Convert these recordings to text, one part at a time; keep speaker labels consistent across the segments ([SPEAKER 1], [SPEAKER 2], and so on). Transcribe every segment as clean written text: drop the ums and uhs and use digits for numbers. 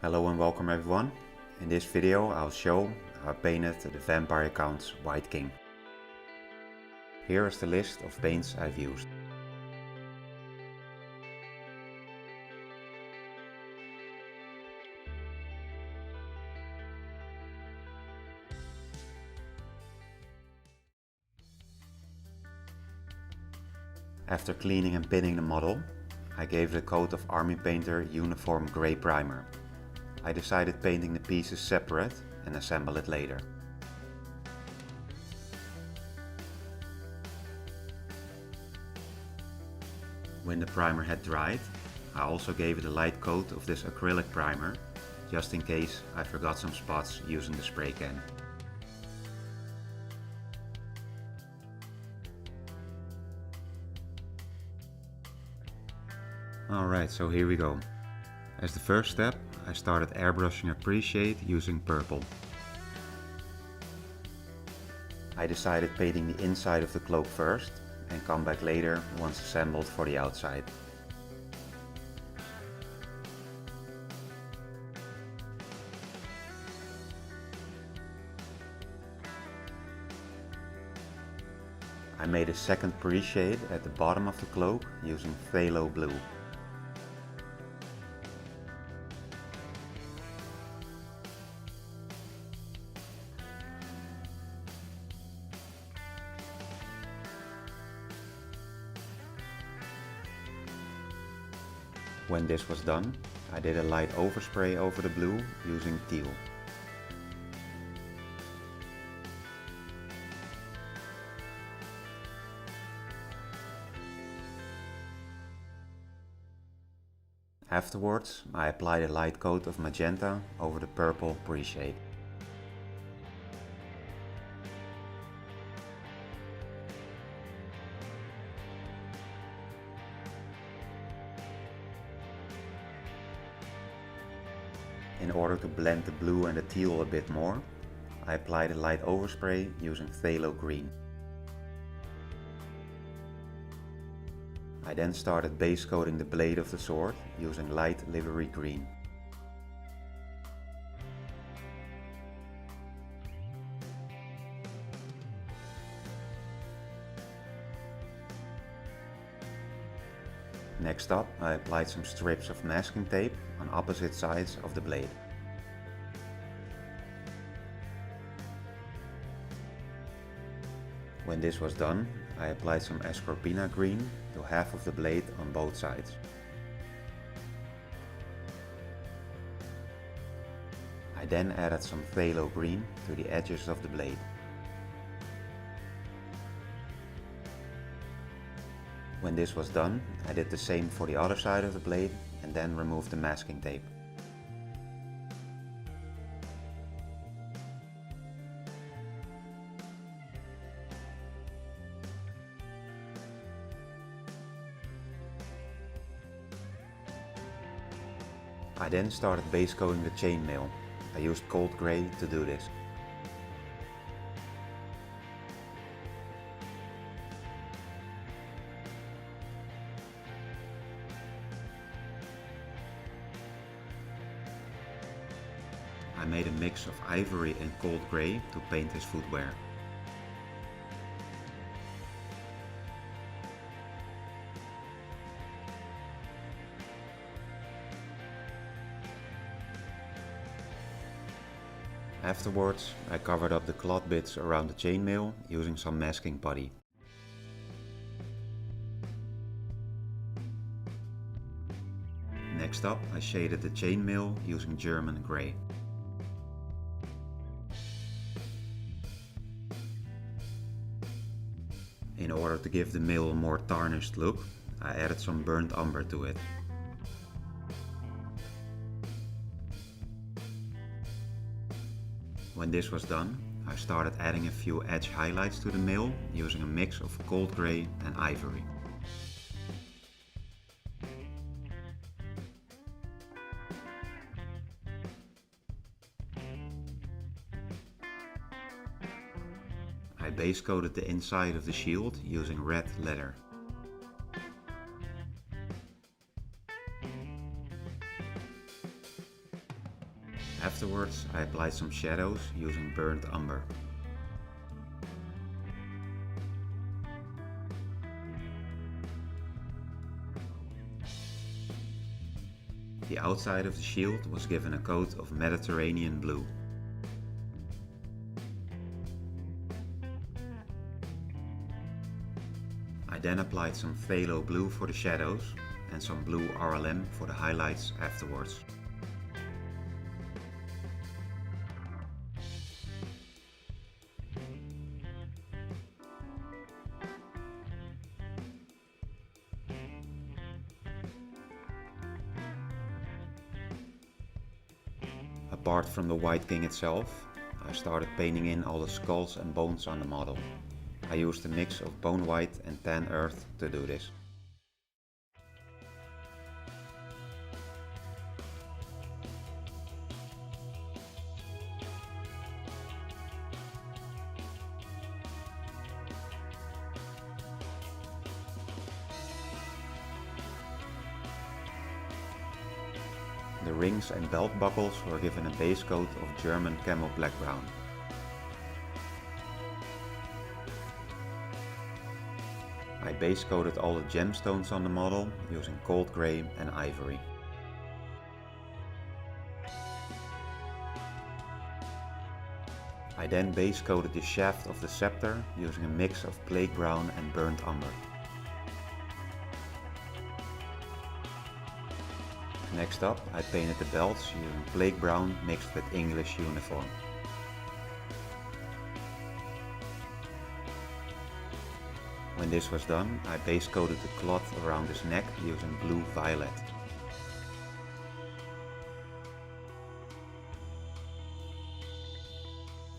[SPEAKER 1] Hello and welcome everyone. In this video I'll show how I painted the Vampire Count's Wight King. Here is the list of paints I've used. After cleaning and pinning the model, I gave it a coat of Army Painter Uniform Grey Primer. I decided painting the pieces separate and assemble it later. When the primer had dried, I also gave it a light coat of this acrylic primer, just in case I forgot some spots using the spray can. Alright, so here we go. As the first step, I started airbrushing a pre-shade using purple. I decided painting the inside of the cloak first and come back later once assembled for the outside. I made a second pre-shade at the bottom of the cloak using phthalo blue. When this was done, I did a light overspray over the blue using teal. Afterwards, I applied a light coat of magenta over the purple pre-shade. In order to blend the blue and the teal a bit more, I applied a light overspray using phthalo green. I then started base coating the blade of the sword using light livery green. Next up, I applied some strips of masking tape on opposite sides of the blade. When this was done, I applied some ascorpina green to half of the blade on both sides. I then added some phthalo green to the edges of the blade. When this was done, I did the same for the other side of the blade and then removed the masking tape. I then started base coating the chainmail. I used cold grey to do this. I made a mix of ivory and cold grey to paint his footwear. Afterwards, I covered up the cloth bits around the chainmail using some masking putty. Next up, I shaded the chainmail using German grey. In order to give the mail a more tarnished look, I added some burnt umber to it. When this was done, I started adding a few edge highlights to the mail using a mix of cold grey and ivory. I base coated the inside of the shield using red leather. Afterwards, I applied some shadows using burnt umber. The outside of the shield was given a coat of Mediterranean blue. I then applied some phthalo blue for the shadows and some blue RLM for the highlights afterwards. Apart from the Wight King itself, I started painting in all the skulls and bones on the model. I used a mix of bone white and tan earth to do this. The rings and belt buckles were given a base coat of German camel black brown. I base coated all the gemstones on the model using cold grey and ivory. I then base coated the shaft of the scepter using a mix of plague brown and burnt umber. Next up, I painted the belts using plague brown mixed with English uniform. When this was done, I base coated the cloth around his neck using blue violet.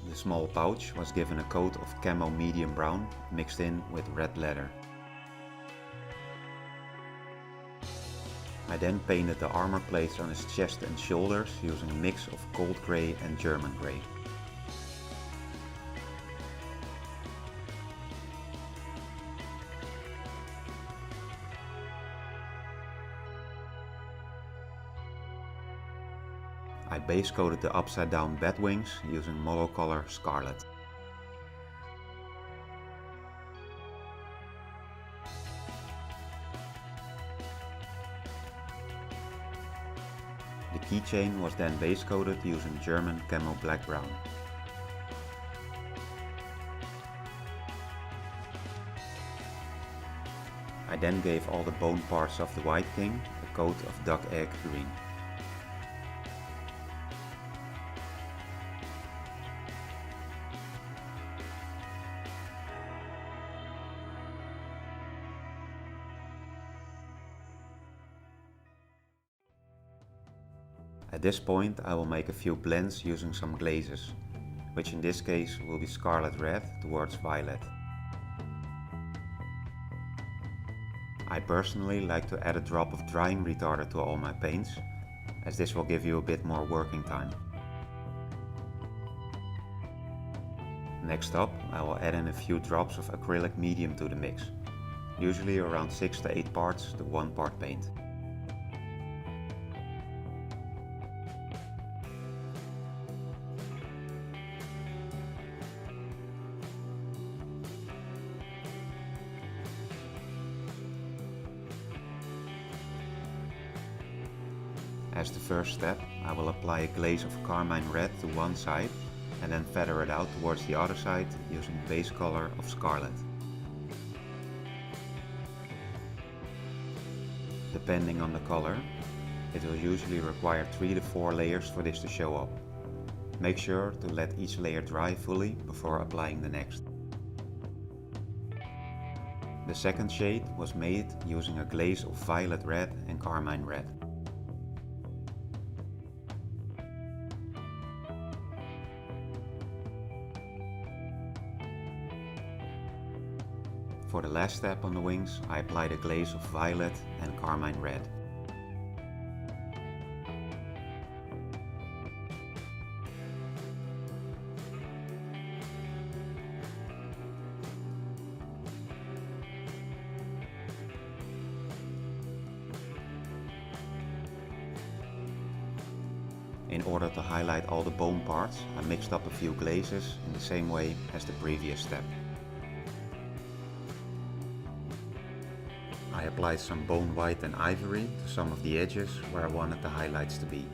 [SPEAKER 1] The small pouch was given a coat of camo medium brown mixed in with red leather. I then painted the armor plates on his chest and shoulders using a mix of cold grey and German grey. I base coated the upside down bat wings using monocolor scarlet. The keychain was then base coated using German camo black brown. I then gave all the bone parts of the Wight King a coat of duck egg green. At this point I will make a few blends using some glazes, which in this case will be scarlet red towards violet. I personally like to add a drop of drying retarder to all my paints, as this will give you a bit more working time. Next up, I will add in a few drops of acrylic medium to the mix, usually around 6 to 8 parts to 1 part paint. As the first step, I will apply a glaze of carmine red to one side and then feather it out towards the other side using base color of scarlet. Depending on the color, it will usually require 3 to 4 layers for this to show up. Make sure to let each layer dry fully before applying the next. The second shade was made using a glaze of violet red and carmine red. For the last step on the wings, I applied a glaze of violet and carmine red. In order to highlight all the bone parts, I mixed up a few glazes in the same way as the previous step. I applied some bone white and ivory to some of the edges where I wanted the highlights to be.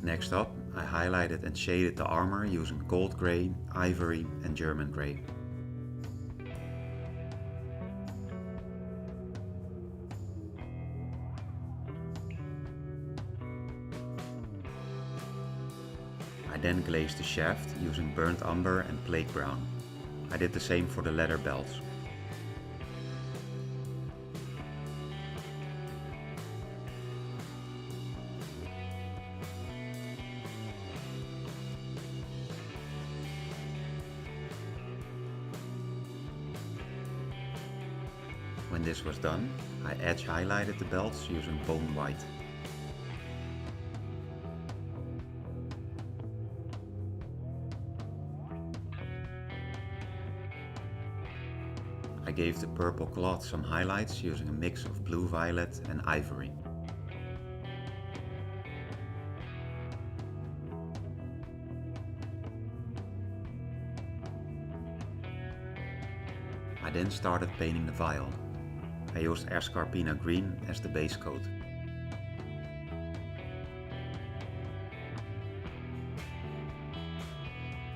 [SPEAKER 1] Next up, I highlighted and shaded the armor using gold grey, ivory and German grey. I then glazed the shaft using burnt umber and plague brown. I did the same for the leather belts. When this was done, I edge highlighted the belts using bone white. I gave the purple cloth some highlights using a mix of blue violet and ivory. I then started painting the vial. I used Escarpina green as the base coat.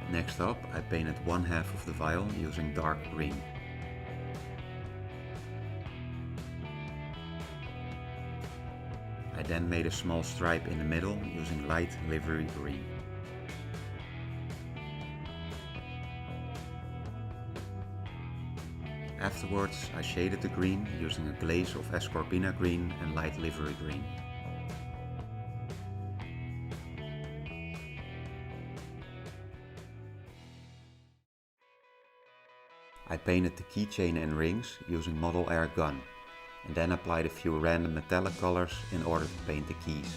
[SPEAKER 1] Next up, I painted one half of the vial using dark green. I then made a small stripe in the middle using light livery green. Afterwards, I shaded the green using a glaze of Escarpina green and light livery green. I painted the keychain and rings using Model Air Gun, and then applied a few random metallic colors in order to paint the keys.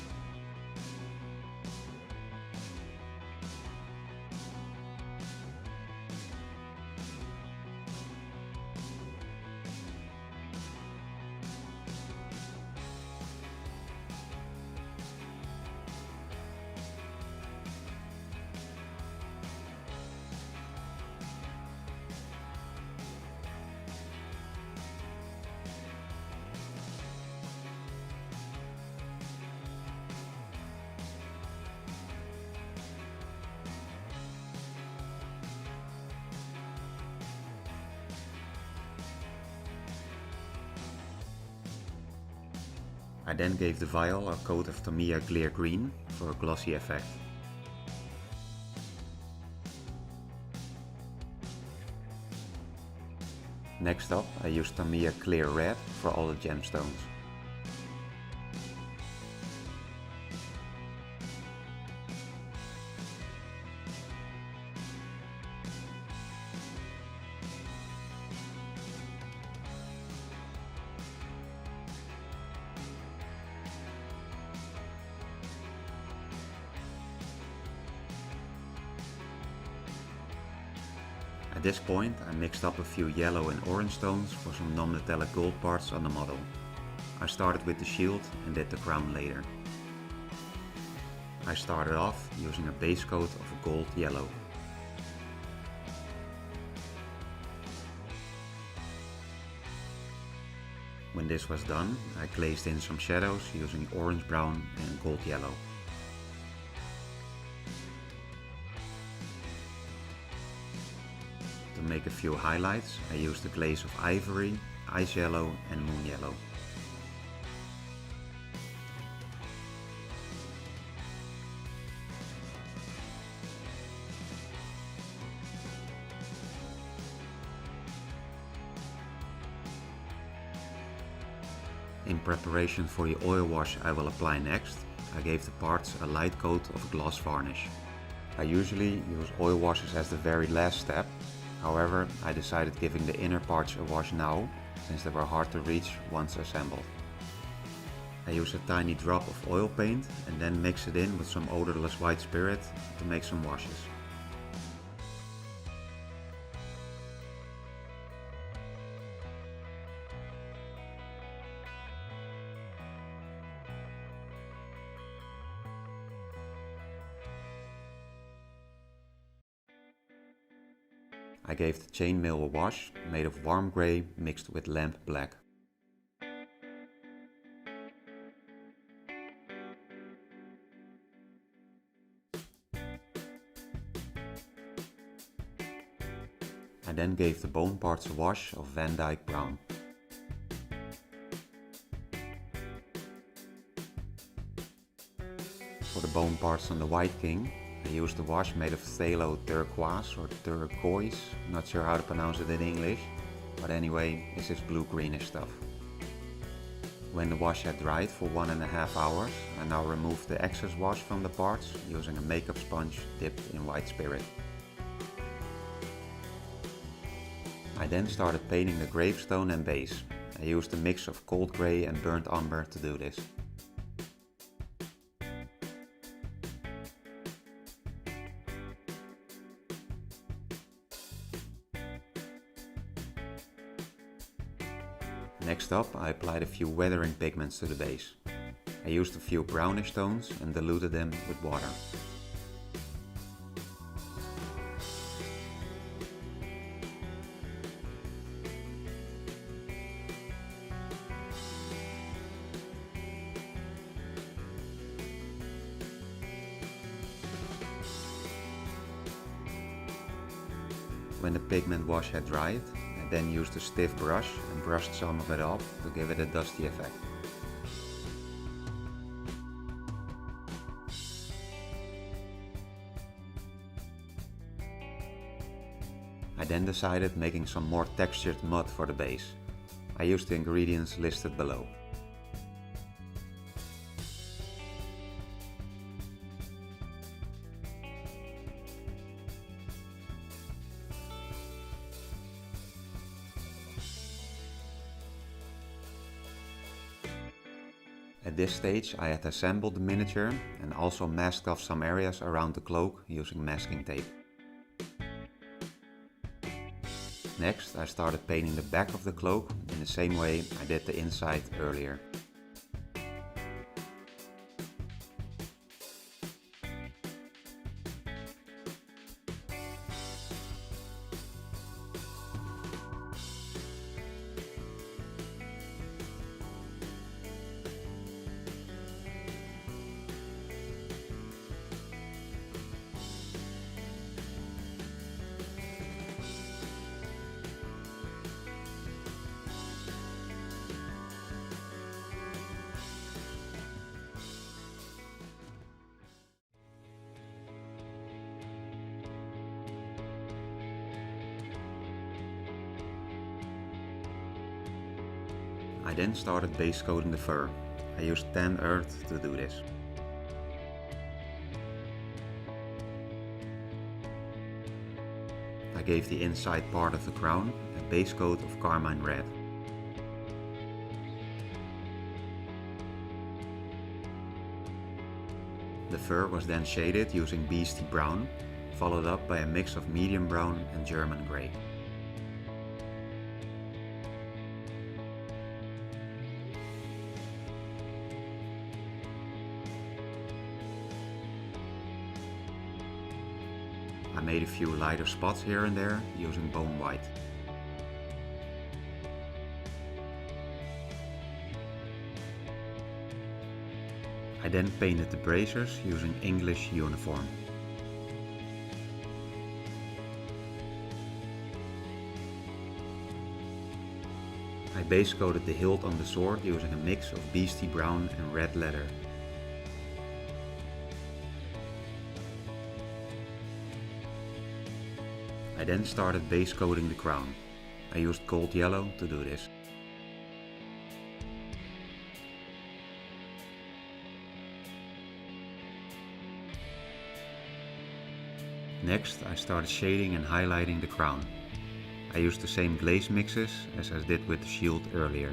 [SPEAKER 1] I then gave the vial a coat of Tamiya clear green for a glossy effect. Next up, I used Tamiya clear red for all the gemstones. At this point, I mixed up a few yellow and orange stones for some non-metallic gold parts on the model. I started with the shield and did the crown later. I started off using a base coat of a gold yellow. When this was done, I glazed in some shadows using orange brown and gold yellow. To make a few highlights, I used a glaze of ivory, ice yellow and moon yellow. In preparation for the oil wash I will apply next, I gave the parts a light coat of gloss varnish. I usually use oil washes as the very last step, however I decided giving the inner parts a wash now, since they were hard to reach once assembled. I use a tiny drop of oil paint and then mix it in with some odorless white spirit to make some washes. I gave the chainmail a wash made of warm grey mixed with lamp black. I then gave the bone parts a wash of Van Dyke brown. For the bone parts on the White King, I used a wash made of phthalo turquoise or turquoise, not sure how to pronounce it in English, but anyway, it's this blue-greenish stuff. When the wash had dried for 1.5 hours, I now removed the excess wash from the parts using a makeup sponge dipped in white spirit. I then started painting the gravestone and base. I used a mix of cold grey and burnt umber to do this. Next up, I applied a few weathering pigments to the base. I used a few brownish tones and diluted them with water. When the pigment wash had dried, I then used a stiff brush and brushed some of it off to give it a dusty effect. I then decided making some more textured mud for the base. I used the ingredients listed below. At this stage I had assembled the miniature and also masked off some areas around the cloak using masking tape. Next I started painting the back of the cloak in the same way I did the inside earlier. I then started base coating the fur. I used tan earth to do this. I gave the inside part of the crown a base coat of carmine red. The fur was then shaded using beastie brown, followed up by a mix of medium brown and German grey. I made a few lighter spots here and there using bone white. I then painted the bracers using English uniform. I base coated the hilt on the sword using a mix of beastie brown and red leather. I then started base coating the crown. I used gold yellow to do this. Next I started shading and highlighting the crown. I used the same glaze mixes as I did with the shield earlier.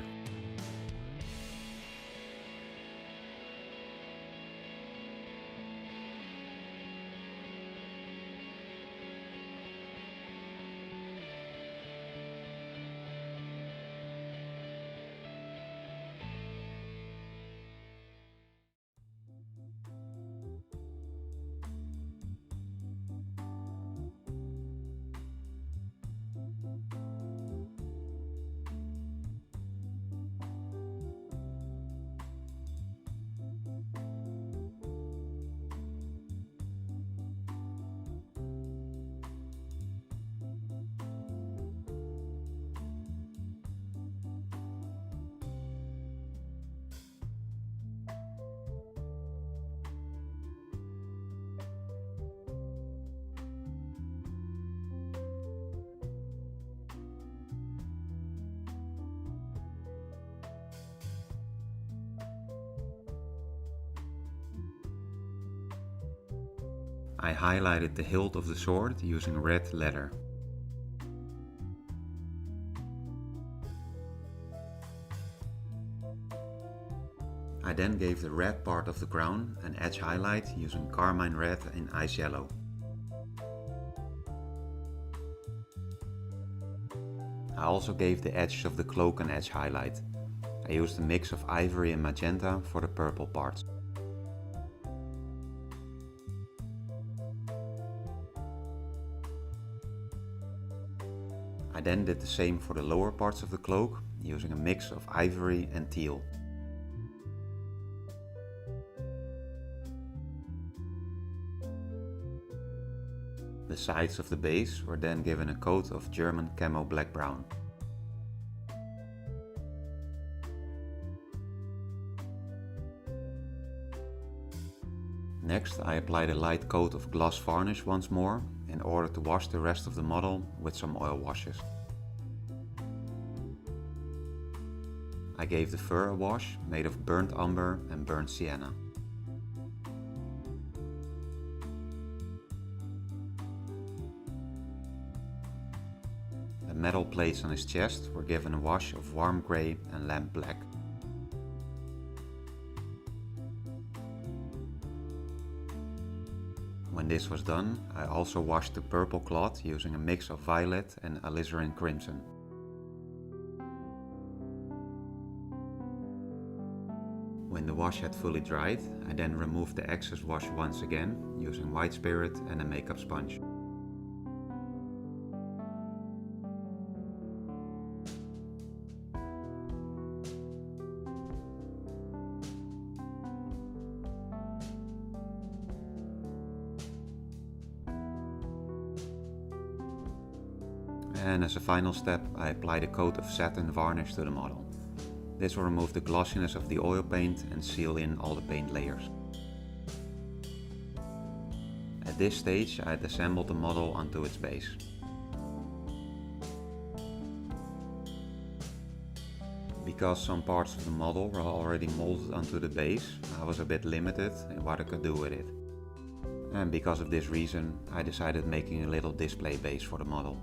[SPEAKER 1] I highlighted the hilt of the sword using red leather. I then gave the red part of the crown an edge highlight using carmine red and ice yellow. I also gave the edges of the cloak an edge highlight. I used a mix of ivory and magenta for the purple parts. I then did the same for the lower parts of the cloak, using a mix of ivory and teal. The sides of the base were then given a coat of German camo black-brown. Next, I applied a light coat of gloss varnish once more in order to wash the rest of the model with some oil washes. I gave the fur a wash made of burnt umber and burnt sienna. The metal plates on his chest were given a wash of warm grey and lamp black. When this was done, I also washed the purple cloth using a mix of violet and alizarin crimson. When the wash had fully dried, I then removed the excess wash once again using white spirit and a makeup sponge. And as a final step, I applied a coat of satin varnish to the model. This will remove the glossiness of the oil paint and seal in all the paint layers. At this stage, I had assembled the model onto its base. Because some parts of the model were already molded onto the base, I was a bit limited in what I could do with it. And because of this reason, I decided making a little display base for the model.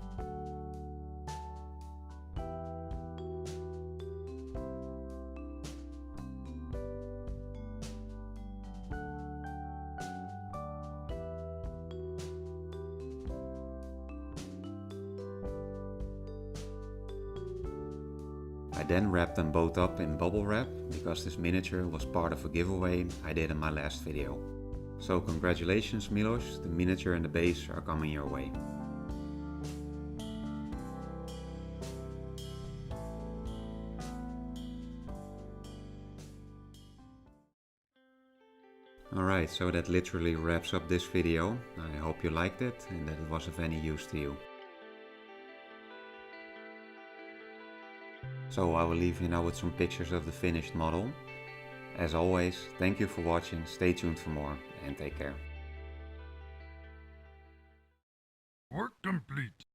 [SPEAKER 1] I then wrapped them both up in bubble wrap because this miniature was part of a giveaway I did in my last video. So congratulations Milos, the miniature and the base are coming your way. Alright, so that literally wraps up this video. I hope you liked it and that it was of any use to you. So I will leave you now with some pictures of the finished model. As always, thank you for watching, stay tuned for more and take care.
[SPEAKER 2] Work complete.